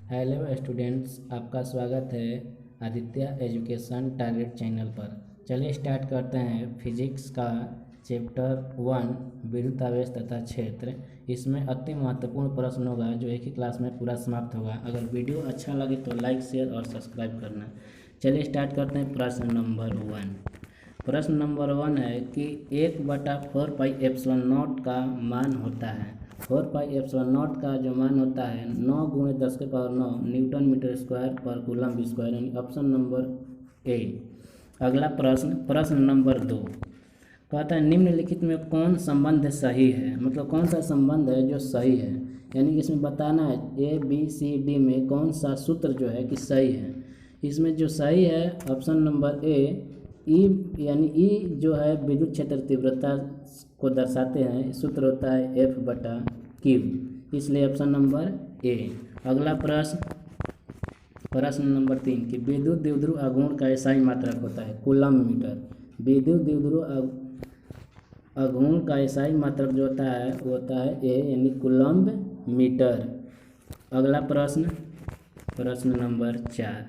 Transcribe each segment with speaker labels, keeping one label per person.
Speaker 1: Hello students, आपका स्वागत है आदित्य एजुकेशन टारगेट चैनल पर। चलिए स्टार्ट करते हैं फिजिक्स का चैप्टर 1 विद्युत आवेश तथा क्षेत्र। इसमें अति महत्वपूर्ण प्रश्न होगा जो एक ही क्लास में पूरा समाप्त होगा। अगर वीडियो अच्छा लगे तो लाइक, शेयर और सब्सक्राइब करना। चलिए स्टार्ट करते हैं प्रश्न नंबर 1। प्रश्न नंबर 1 है कि 1/4πε0 का मान होता है। 4πε0 का जो मान होता है 9 × 10⁹ न्यूटन मीटर स्क्वायर पर कूलम स्क्वायर, यानी ऑप्शन नंबर ए। अगला प्रश्न नंबर 2 कहता है निम्नलिखित में कौन संबंध सही है, मतलब कौन सा संबंध है जो सही है, यानी कि इसमें बताना है ए बी सी डी में कौन सा सूत्र जो है कि सही है। इसमें जो सही है ऑप्शन नंबर ए, ई यानी ई जो है विद्युत क्षेत्र तीव्रता को दर्शाते हैं, सूत्र होता है F/Q, इसलिए ऑप्शन नंबर ए। अगला प्रश्न नंबर 3 कि विद्युत द्विध्रुव आघूर्ण का SI मात्रक होता है कूलम मीटर। विद्युत द्विध्रुव आघूर्ण का SI मात्रक जो होता है वो होता है ए, यानी कूलम्ब मीटर। अगला प्रश्न नंबर 4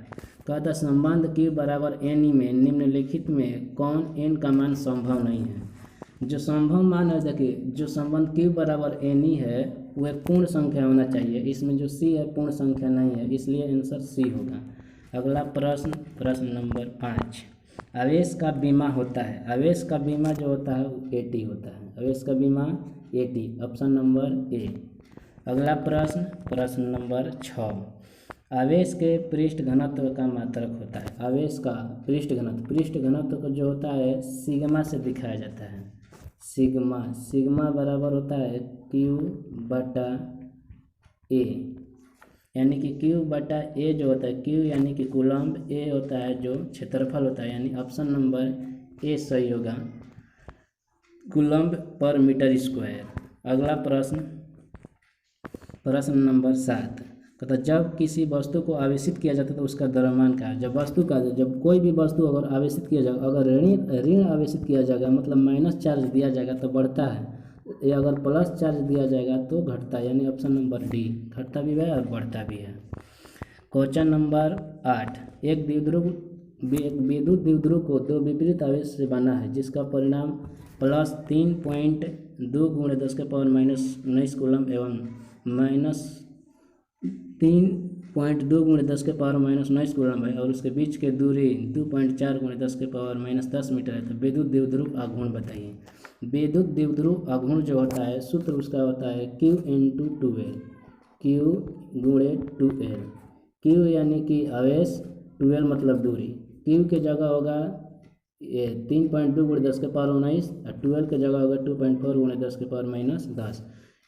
Speaker 1: कहता संबंध Q बराबर N में निम्नलिखित में कौन N का मान संभव नहीं है। जो संभव मान है, देखिए जो संबंध Q बराबर N है वह पूर्ण संख्या होना चाहिए। इसमें जो C है पूर्ण संख्या नहीं है, इसलिए आंसर C होगा। अगला प्रश्न नंबर 5 आवेश का बीमा होता है। आवेश का बीमा जो होता है वो AT होता है। आवेश का बीमा AT, ऑप्शन नंबर ए। अगला प्रश्न नंबर 6 आवेश के पृष्ठ घनत्व का मात्रक होता है। आवेश का पृष्ठ घनत्व को जो होता है सिग्मा से दिखाया जाता है। सिग्मा बराबर होता है Q/A, यानी कि Q/A जो होता है Q यानी कि कूलम्ब, A होता है जो क्षेत्रफल होता है, यानी ऑप्शन नंबर ए सही होगा, कूलम्ब पर मीटर स्क्वायर। अगला प्रश्न नंबर 7 कहता जब किसी वस्तु को आवेशित किया जाता है तो उसका द्रव्यमान क्या है। जब कोई भी वस्तु अगर आवेशित किया जाएगा, अगर ऋण आवेशित किया जाएगा मतलब माइनस चार्ज दिया जाएगा तो बढ़ता है, या अगर प्लस चार्ज दिया जाएगा तो घटता है, यानी ऑप्शन नंबर डी, घटता भी है और बढ़ता भी है। क्वेश्चन नंबर 8 एक विद्युत द्विध्रुव को दो विपरीत आवेश से बना है जिसका परिणाम +3.2 × 10⁻⁻19 कूलम एवं -3.2 × 10⁻⁻19 कूलम है और उसके बीच की दूरी 2.4 × 10⁻⁻10 मीटर है। तो विद्युत द्विध्रुव आघूर्ण बताइए। विद्युत द्विध्रुव आघूर्ण जो होता है सूत्र उसका होता है Q × 2L, Q × 2L। Q यानी कि आवेश, 2L मतलब दूरी। Q की जगह होगा 3.2 × 10⁻19 और 12 की जगह होगा 2.4 × 10⁻−10।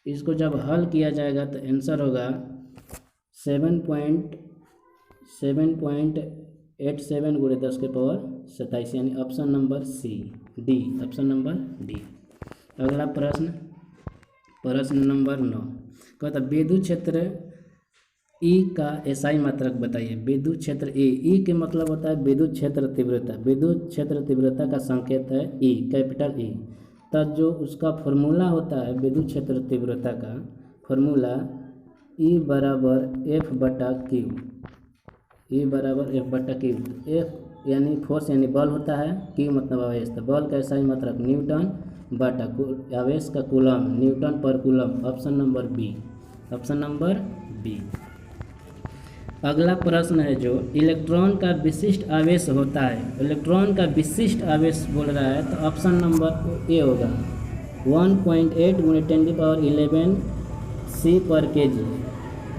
Speaker 1: इसको जब हल किया जाएगा तो आंसर होगा 7.87 × 10⁻27, यानी option number D, option number D. अगला प्रश्न नंबर 9 कहता विद्युत क्षेत्र E का SI मात्रक बताइए। विद्युत क्षेत्र E के मतलब होता है विद्युत क्षेत्र तीव्रता। विद्युत क्षेत्र तीव्रता का संकेत है E, कैपिटल E। तब जो उसका फॉर्मूला होता है विद्युत क्षेत्र तीव्रता का फॉर्मूला E बराबर F/Q, E बराबर F/Q। F यानी फोर्स यानी बल होता है, Q मतलब आवेश। तो बल का SI मात्रक न्यूटन बटा आवेश का कूलम, न्यूटन पर coulomb, option number B, option number B. अगला प्रश्न है जो इलेक्ट्रॉन का विशिष्ट आवेश होता है। इलेक्ट्रॉन का विशिष्ट आवेश बोल रहा है तो ऑप्शन नंबर ए होगा 1.8 × 10⁻11 C/kg।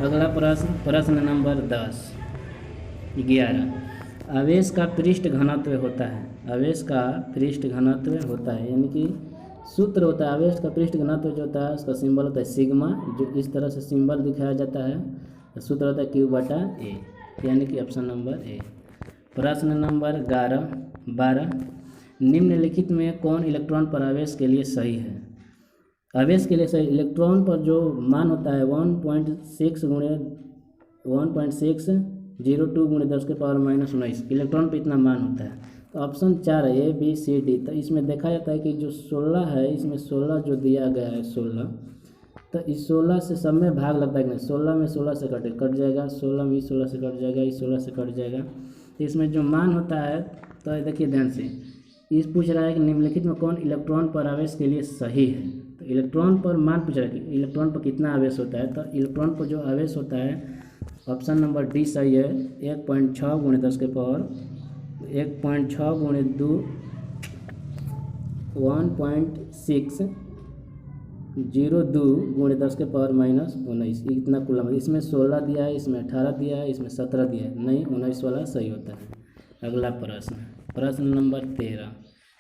Speaker 1: अगला प्रश्न नंबर 11 आवेश का पृष्ठ घनत्व होता है। आवेश का पृष्ठ घनत्व होता है, यानी कि सूत्र होता है आवेश का पृष्ठ घनत्व जो होता है उसका सिंबल होता है सिग्मा, जो इस तरह से सिंबल दिखाया जाता है। सूत्र होता है Q/A, यानी कि ऑप्शन नंबर ए। प्रश्न नंबर 12 निम्नलिखित में कौन इलेक्ट्रॉन पर आवेश के लिए सही है। आवेश के लिए सही इलेक्ट्रॉन पर जो मान होता है 1.602 × 10⁻⁻19 इलेक्ट्रॉन पर इतना मान होता है। तो ऑप्शन 4 है A B C D। तो इसमें देखा जाता है कि जो 16 है इसमें 16 जो दिया गया है 16 तो इस 16 से सब में भाग लगता है कि नहीं, 16 में 16 से कट जाएगा, 16 में 16 से कट जाएगा, इस 16 से कट जाएगा। तो इसमें जो मान होता है, तो देखिए ध्यान से, इस पूछ रहा है कि निम्नलिखित में कौन इलेक्ट्रॉन पर आवेश के लिए सही है। तो इलेक्ट्रॉन पर मान पूछ रहा है कि इलेक्ट्रॉन पर कितना आवेश होता है। तो इलेक्ट्रॉन पर जो आवेश होता है ऑप्शन नंबर डी सही है। 1.6 × 10 के पावर 1.6 × 2 1.602 × 10 के पावर -19 इतना कूलम है। इसमें 16 दिया है, इसमें 18 दिया है, इसमें 17 दिया है, नहीं 19 वाला सही होता है। अगला प्रश्न नंबर 13,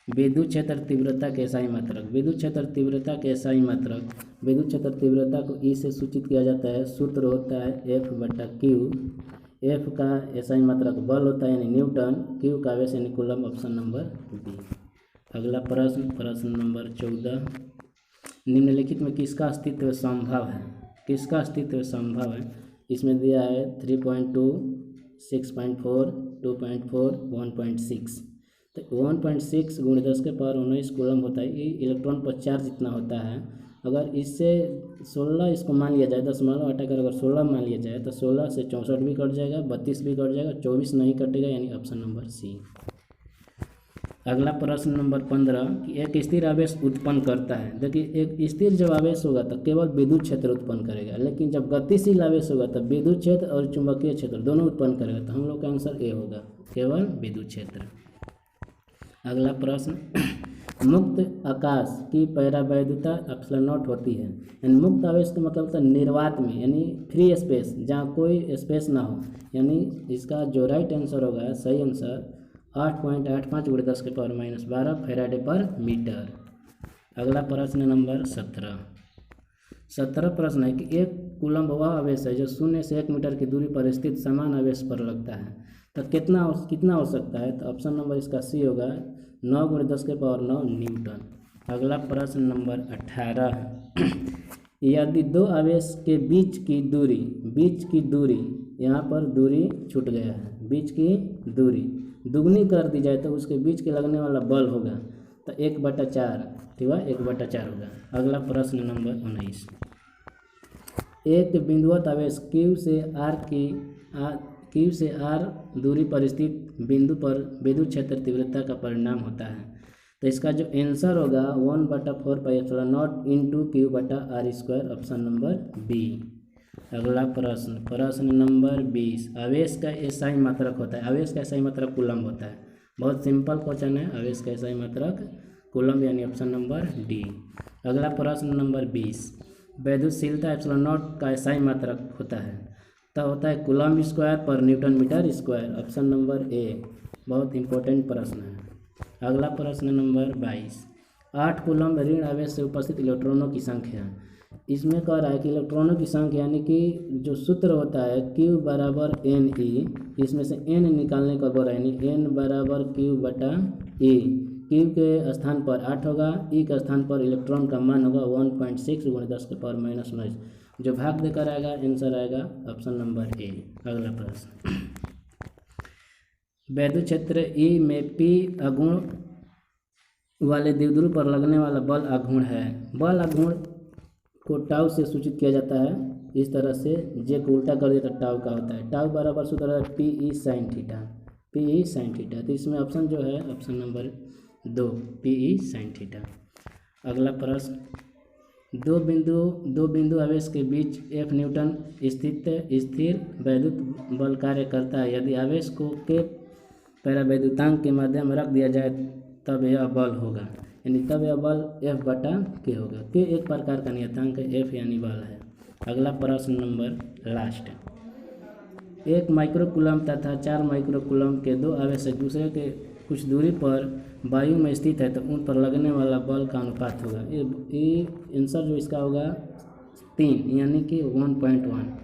Speaker 1: विद्युत क्षेत्र तीव्रता के एसआई मात्रक। विद्युत क्षेत्र तीव्रता के एसआई मात्रक, विद्युत क्षेत्र तीव्रता को ई से सूचित किया जाता है। सूत्र होता है F/Q। F का एसआई मात्रक बल होता है यानी न्यूटन, Q का आवेश यानी कूलम, ऑप्शन नंबर बी। अगला प्रश्न नंबर 14, निम्नलिखित में किसका अस्तित्व संभव है। किसका अस्तित्व संभव है। इसमें दिया है 3.2, 6.4, 2.4, 1.6। तो 1.6 × 10 के पावर 19 कूलम होता है। ये इलेक्ट्रॉन पर चार्ज जितना होता है। अगर इससे 16 इसको मान लिया जाए, 10 मान लो हटाकर अगर 16 मान लिया जाए तो 16 से 64 भी कट जाएगा, 32 भी कट जाएगा, 24 नहीं कटेगा, यानी ऑप्शन नंबर सी। अगला प्रश्न नंबर 15 कि एक स्थिर आवेश उत्पन्न करता है। देखिए एक स्थिर जब आवेश होगा तो केवल विद्युत क्षेत्र उत्पन्न करेगा, लेकिन जब गतिशील आवेश होगा तो विद्युत क्षेत्र और चुंबकीय क्षेत्र दोनों उत्पन्न करेगा। तो हम लोग का आंसर ए होगा, केवल विद्युत क्षेत्र। अगला प्रश्न, मुक्त आकाश की परावैद्युता ε0 होती है। यानी मुक्त आवेश का मतलब होता है निर्वात में, यानी फ्री स्पेस, जहाँ कोई स्पेस ना हो। यानी इसका जो राइट आंसर होगा, सही आंसर 8.85 × 10 के पावर -12 फैराडे पर मीटर। अगला प्रश्न नंबर 17 प्रश्न है कि एक कूलम वह आवेश है जो 0 से 1 मीटर की दूरी पर स्थित समान आवेश पर लगता है। तो कितना हो सकता है। तो ऑप्शन नंबर इसका सी होगा, 9 × 10 के पावर 9 न्यूटन। अगला प्रश्न नंबर 18 यदि दो आवेश के बीच की दूरी यहाँ पर दूरी छूट गया है, बीच की दूरी दुगनी कर दी जाए तो उसके बीच के लगने वाला बल होगा तो 1/4, ठीक है, 1/4 होगा। अगला प्रश्न नंबर 19, एक बिंदुवत आवेश Q से R दूरी पर स्थित बिंदु पर विद्युत क्षेत्र तीव्रता का परिणाम होता है। तो इसका जो आंसर होगा 1/4πε0 × Q/R², ऑप्शन नंबर बी। अगला प्रश्न नंबर 20, आवेश का एसआई मात्रक होता है। आवेश का एसआई मात्रक कूलम होता है। बहुत सिंपल क्वेश्चन है, आवेश का एसआई मात्रक कूलम, यानी ऑप्शन नंबर डी। अगला प्रश्न नंबर 20, विद्युतशीलता ε0 का एसआई मात्रक होता है। तो होता है कूलम स्क्वायर पर newton metre square, option number A. बहुत इंपॉर्टेंट प्रश्न है। अगला प्रश्न नंबर 22, 8 कूलम ऋण आवेश से उपस्थित इलेक्ट्रॉनों की संख्या। इसमें कह रहा है कि इलेक्ट्रॉनों की संख्या, यानी कि जो सूत्र होता है Q = Ne, इसमें से n निकालने का बोल रहा है, यानी n = Q/E। Q के स्थान पर 8 होगा, E के स्थान पर इलेक्ट्रॉन का मान होगा 1.6 × 10 के पावर -19। जो भाग देकर आएगा आंसर आएगा ऑप्शन नंबर ए। अगला प्रश्न, विद्युत क्षेत्र E में P आघूर्ण वाले द्विध्रुव पर लगने वाला बल आघूर्ण है। बल आघूर्ण को टाउ से सूचित किया जाता है। इस तरह से जे को उल्टा कर दिया तो टाउ का होता है। टाउ बराबर सूत्र है PE sin थीटा। तो इसमें ऑप्शन जो है option number 2 PE sin theta. अगला प्रश्न, दो बिंदु आवेश के बीच F न्यूटन स्थिर वैद्युत बल कार्य करता है। यदि आवेश को के परावैद्युतांक के माध्यम में रख दिया जाए तब यह बल होगा, यानी तब यह बल F/K होगा। K एक प्रकार का नियतांक है, F यानी बल है। अगला प्रश्न नंबर लास्ट, एक माइक्रोकूलम तथा 4 माइक्रोकूलम के दो आवेश एक दूसरे के कुछ दूरी पर वायु में स्थित है तो उन पर लगने वाला बल का अनुपात होगा। ये आंसर जो इसका होगा 3, यानी कि 1.1।